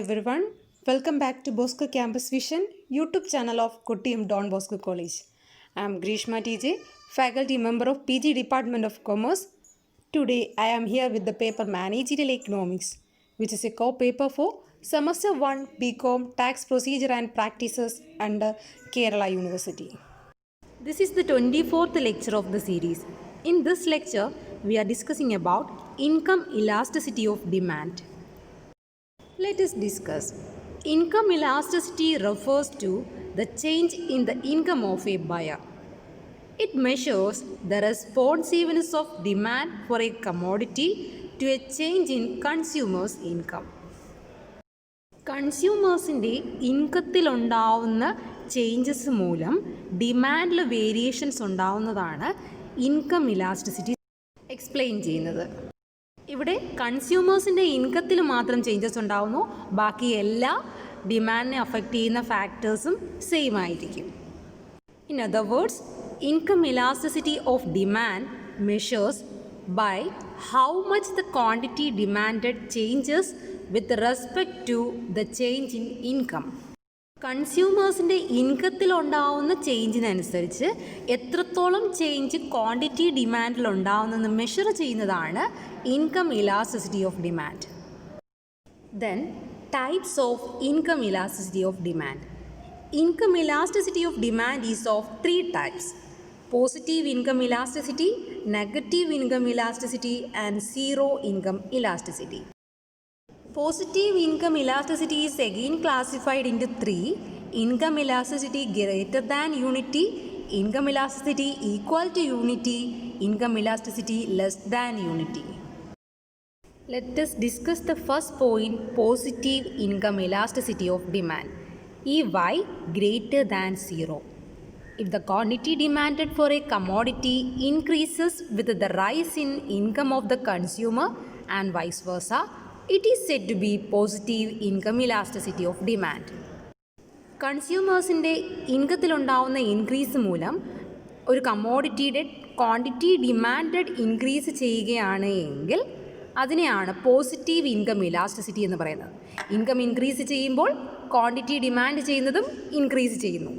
everyone, welcome back to Bosco Campus Vision YouTube channel of Kottayam Don Bosco College. I am Grishma TJ, faculty member of PG Department of Commerce. Today I am here with the paper Managerial Economics, which is a co-paper for Semester 1 BCom Tax Procedure and Practices under Kerala University. This is the 24th lecture of the series. In this lecture, we are discussing about income elasticity of demand. Let us discuss. Income elasticity refers to the change in the income of a buyer. It measures the responsiveness of demand for a commodity to a change in consumers' income. കൺസ്യൂമേഴ്സിൻ്റെ ഇൻകത്തിലുണ്ടാവുന്ന changes മൂലം ഡിമാൻഡിൽ variations ഉണ്ടാവുന്നതാണ് income elasticity explain ചെയ്യുന്നത്. ഇവിടെ കൺസ്യൂമേഴ്സിൻ്റെ ഇൻകത്തിൽ മാത്രം changes ഉണ്ടാവുന്നു, ബാക്കി എല്ലാ ഡിമാൻഡിനെ അഫക്റ്റ് ചെയ്യുന്ന ഫാക്ടേഴ്സും സെയിം ആയിരിക്കും. In other words, income elasticity of demand measures by how much the quantity demanded changes with respect to the change in income. കൺസ്യൂമേഴ്സിൻ്റെ ഇൻകത്തിലുണ്ടാവുന്ന ചേഞ്ചിനനുസരിച്ച് എത്രത്തോളം ചേഞ്ച് ക്വാണ്ടിറ്റി ഡിമാൻഡിലുണ്ടാവുന്നെന്ന് മെഷർ ചെയ്യുന്നതാണ് income elasticity of demand. Then types of income elasticity of demand. Income elasticity of demand is of 3 types: positive income elasticity, negative income elasticity and zero income elasticity. Positive income elasticity is again classified into 3: income elasticity greater than unity, income elasticity equal to unity, income elasticity less than unity. Let us discuss the first point, positive income elasticity of demand. EY greater than 0. If the quantity demanded for a commodity increases with the rise in income of the consumer and vice versa, it is said to be positive income elasticity of demand. കൺസ്യൂമേഴ്സിൻ്റെ ഇൻകത്തിലുണ്ടാവുന്ന increase മൂലം ഒരു കമ്മോഡിറ്റിയുടെ quantity demanded increase ചെയ്യുകയാണ് എങ്കിൽ അതിനെയാണ് positive income elasticity എന്ന് പറയുന്നത്. Income increase ചെയ്യുമ്പോൾ ക്വാണ്ടിറ്റി ഡിമാൻഡ് ചെയ്യുന്നതും ഇൻക്രീസ് ചെയ്യുന്നു.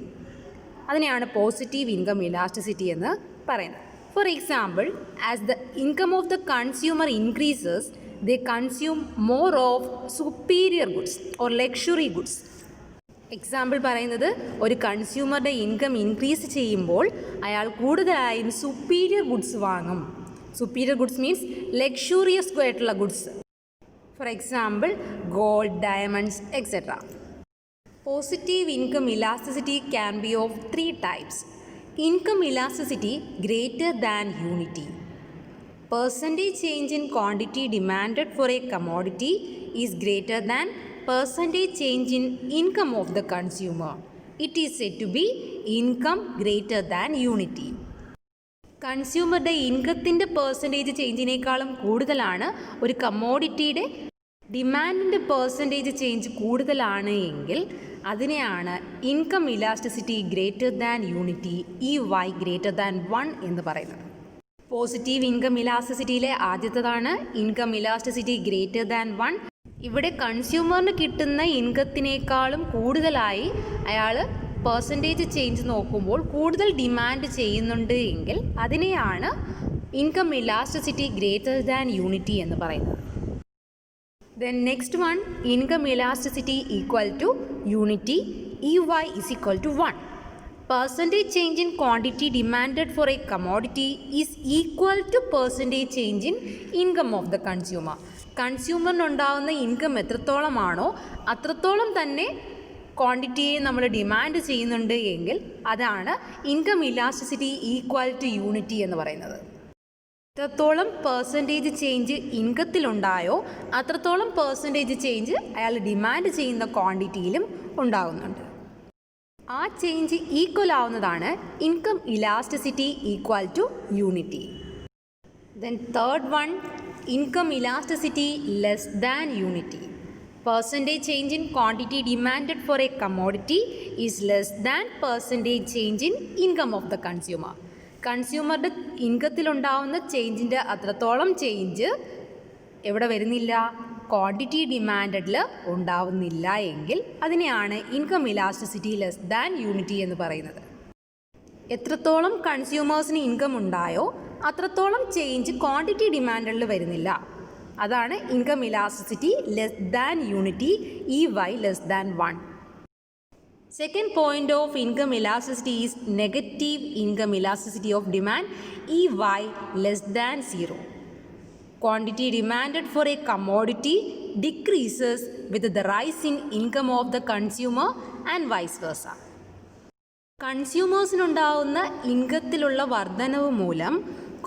അതിനെയാണ് പോസിറ്റീവ് ഇൻകം ഇലാസ്റ്റിസിറ്റി എന്ന് പറയുന്നത്. For example, as the income of the consumer increases, they consume more of superior goods or luxury goods. Example പറയുന്നത്, ഒരു കൺസ്യൂമറുടെ ഇൻകം ഇൻക്രീസ് ചെയ്യുമ്പോൾ അയാൾ കൂടുതലായും സുപ്പീരിയർ ഗുഡ്സ് വാങ്ങും. സുപ്പീരിയർ ഗുഡ്സ് മീൻസ് ലക്ഷൂറിയസ് ആയിട്ടുള്ള goods. For example, gold, diamonds etcetera. Positive income elasticity can be of 3 types. Income elasticity greater than unity. Percentage change in quantity demanded for a commodity is greater than percentage change in income of the consumer. It is said to be income greater than unity. കൺസ്യൂമറുടെ ഇൻകത്തിൻ്റെ percentage ചേഞ്ചിനേക്കാളും കൂടുതലാണ് ഒരു കമ്മോഡിറ്റിയുടെ ഡിമാൻഡിൻ്റെ percentage change കൂടുതലാണ് എങ്കിൽ അതിനെയാണ് income elasticity greater than unity, EY greater than 1 എന്ന് പറയുന്നത്. പോസിറ്റീവ് ഇൻകം ഇലാസ്റ്റിസിറ്റിയിലെ ആദ്യത്തേതാണ് ഇൻകം ഇലാസ്റ്റിസിറ്റി ഗ്രേറ്റർ ദാൻ 1. ഇവിടെ കൺസ്യൂമറിന് കിട്ടുന്ന ഇൻകത്തിനേക്കാളും കൂടുതലായി അയാൾ പെർസെൻറ്റേജ് ചേഞ്ച് നോക്കുമ്പോൾ കൂടുതൽ ഡിമാൻഡ് ചെയ്യുന്നുണ്ട് എങ്കിൽ അതിനെയാണ് income elasticity greater than unity എന്ന് പറയുന്നത്. Then next one, income elasticity equal to unity, EY is equal to 1. Percentage change in quantity demanded for a commodity is equal to percentage change in income of the consumer. കൺസ്യൂമറിനുണ്ടാകുന്ന income എത്രത്തോളമാണോ അത്രത്തോളം തന്നെ ക്വാണ്ടിറ്റിയെ നമ്മൾ demand ചെയ്യുന്നുണ്ട് എങ്കിൽ അതാണ് income elasticity equal to unity എന്ന് പറയുന്നത്. എത്രത്തോളം പെർസെൻറ്റേജ് ചേഞ്ച് ഇൻകത്തിലുണ്ടായോ അത്രത്തോളം പെർസെൻറ്റേജ് ചേഞ്ച് അയാൾ ഡിമാൻഡ് ചെയ്യുന്ന ക്വാണ്ടിറ്റിയിലും ഉണ്ടാകുന്നുണ്ട്. ആ ചേഞ്ച് ഈക്വൽ ആവുന്നതാണ് income elasticity equal to unity. Then third one, income elasticity less than unity. Percentage change in quantity demanded for a commodity is less than percentage change in income of the consumer. കൺസ്യൂമറുടെ ഇൻകത്തിലുണ്ടാവുന്ന ചേഞ്ചിൻ്റെ അത്രത്തോളം change എവിടെ വരുന്നില്ല, quantity ഡിമാൻഡിൽ ഉണ്ടാവുന്നില്ല എങ്കിൽ അതിനെയാണ് income elasticity less than unity എന്ന് പറയുന്നത്. എത്രത്തോളം കൺസ്യൂമേഴ്സിന് ഇൻകം ഉണ്ടായോ അത്രത്തോളം ചേഞ്ച് ക്വാണ്ടിറ്റി ഡിമാൻഡിൽ വരുന്നില്ല. അതാണ് income elasticity less than unity, EY less than 1. Second point of income elasticity is negative income elasticity of demand, EY less than 0. Quantity demanded for a commodity decreases with the rise in income of the consumer and vice versa. കൺസ്യൂമേഴ്സിനുണ്ടാവുന്ന ഇൻകത്തിലുള്ള വർധനവ് മൂലം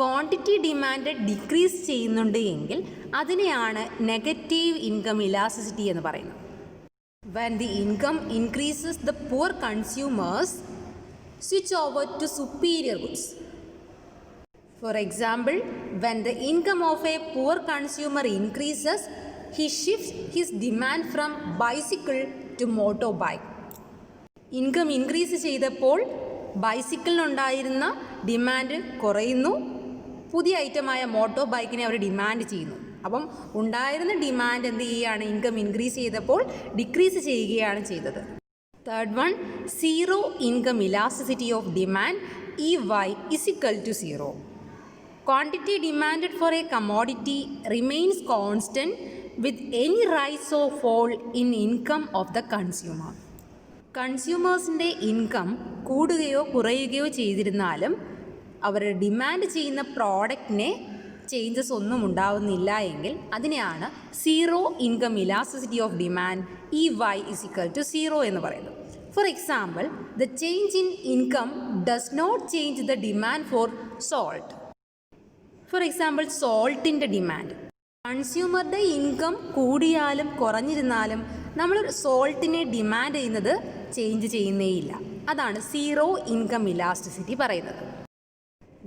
quantity demand decrease ചെയ്യുന്നുണ്ട് എങ്കിൽ അതിനെയാണ് negative income elasticity എന്ന് പറയുന്നത്. When the income increases, the poor consumers switch over to superior goods. For example, when the income of a poor consumer increases, he shifts his demand from bicycle to motorbike. Income increase ചെയ്തപ്പോൾ ബൈസിക്കിളിനുണ്ടായിരുന്ന demand കുറയുന്നു, പുതിയ ഐറ്റമായ motto ബൈക്കിനെ അവർ demand ചെയ്യുന്നു. അപ്പം ഉണ്ടായിരുന്ന demand എന്ത് ചെയ്യുകയാണ്, income increase ചെയ്തപ്പോൾ ഡിക്രീസ് ചെയ്യുകയാണ് ചെയ്തത്. Third one, zero income elasticity of demand, EY is equal to 0. Quantity demanded for a commodity remains constant with any rise or fall in income of the consumer. കൺസ്യൂമേഴ്സിൻ്റെ income കൂടുകയോ കുറയുകയോ ചെയ്തിരുന്നാലും അവർ demand ചെയ്യുന്ന പ്രോഡക്റ്റിനെ changes ഒന്നും ഉണ്ടാവുന്നില്ല എങ്കിൽ അതിനെയാണ് zero income elasticity of demand, EY is equal to 0 എന്ന് പറയുന്നത്. For example, the change in income does not change the demand for salt. For example, സോൾട്ടിൻ്റെ ഡിമാൻഡ്, കൺസ്യൂമറുടെ ഇൻകം കൂടിയാലും കുറഞ്ഞിരുന്നാലും നമ്മൾ സോൾട്ടിനെ ഡിമാൻഡ് ചെയ്യുന്നത് ചേഞ്ച് ചെയ്യുന്നേയില്ല. അതാണ് സീറോ ഇൻകം ഇലാസ്റ്റിസിറ്റി പറയുന്നത്.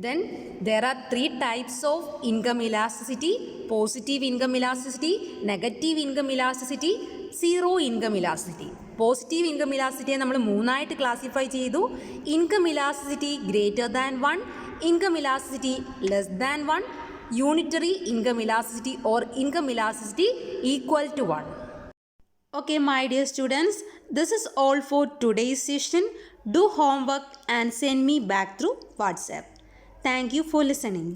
Then there are 3 types of income elasticity: positive income elasticity, negative income elasticity, zero income elasticity. Positive income ഇലാസ്റ്റിസിറ്റിയെ നമ്മൾ 3ആയിട്ട് ക്ലാസിഫൈ ചെയ്തു. Income elasticity greater than 1, income elasticity less than 1, unitary income elasticity or income elasticity equal to 1. Okay, my dear students, this is all for today's session. Do homework and send me back through WhatsApp. Thank you for listening.